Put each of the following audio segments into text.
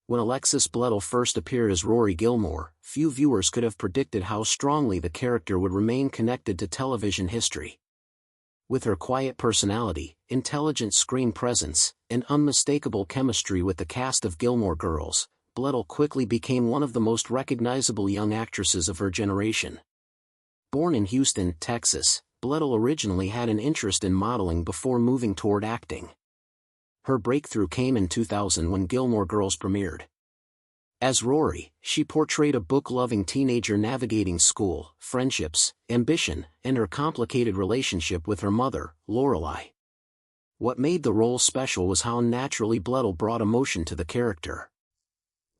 When Alexis Bledel first appeared as Rory Gilmore, few viewers could have predicted how strongly the character would remain connected to television history. With her quiet personality, intelligent screen presence, and unmistakable chemistry with the cast of Gilmore Girls, Bledel quickly became one of the most recognizable young actresses of her generation. Born in Houston, Texas, Bledel originally had an interest in modeling before moving toward acting. Her breakthrough came in 2000 when Gilmore Girls premiered. As Rory, she portrayed a book-loving teenager navigating school, friendships, ambition, and her complicated relationship with her mother, Lorelai. What made the role special was how naturally Bledel brought emotion to the character.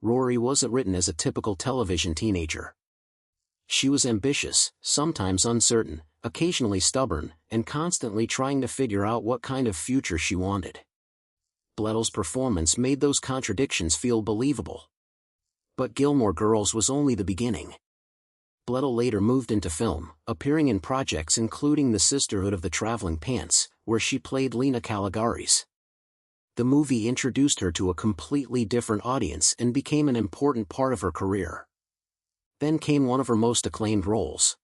Rory wasn't written as a typical television teenager. She was ambitious, sometimes uncertain, occasionally stubborn, and constantly trying to figure out what kind of future she wanted. Bledel's performance made those contradictions feel believable. But Gilmore Girls was only the beginning. Bledel later moved into film, appearing in projects including The Sisterhood of the Traveling Pants, where she played Lena Calagaris. The movie introduced her to a completely different audience and became an important part of her career. Then came one of her most acclaimed roles.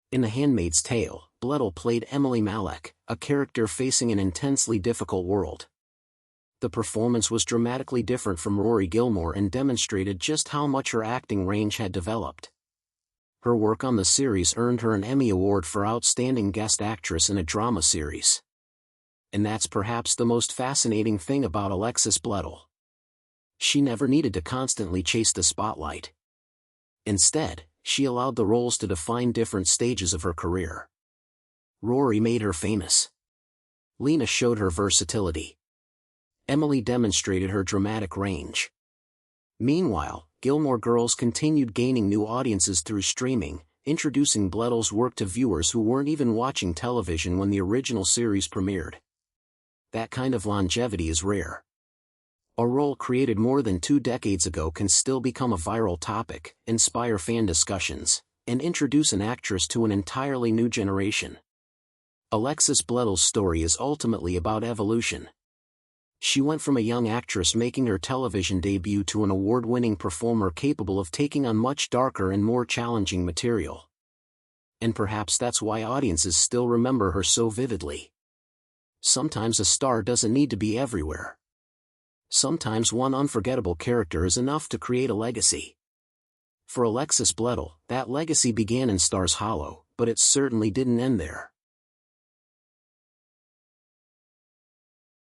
In The Handmaid's Tale, Bledel played Emily Malek, a character facing an intensely difficult world. The performance was dramatically different from Rory Gilmore and demonstrated just how much her acting range had developed. Her work on the series earned her an Emmy Award for Outstanding Guest Actress in a Drama Series. And that's perhaps the most fascinating thing about Alexis Bledel. She never needed to constantly chase the spotlight. Instead, she allowed the roles to define different stages of her career. Rory made her famous. Lena showed her versatility. Emily demonstrated her dramatic range. Meanwhile, Gilmore Girls continued gaining new audiences through streaming, introducing Bledel's work to viewers who weren't even watching television when the original series premiered. That kind of longevity is rare. A role created more than 2 decades ago can still become a viral topic, inspire fan discussions, and introduce an actress to an entirely new generation. Alexis Bledel's story is ultimately about evolution. She went from a young actress making her television debut to an award-winning performer capable of taking on much darker and more challenging material. And perhaps that's why audiences still remember her so vividly. Sometimes a star doesn't need to be everywhere. Sometimes one unforgettable character is enough to create a legacy. For Alexis Bledel, that legacy began in Stars Hollow, but it certainly didn't end there.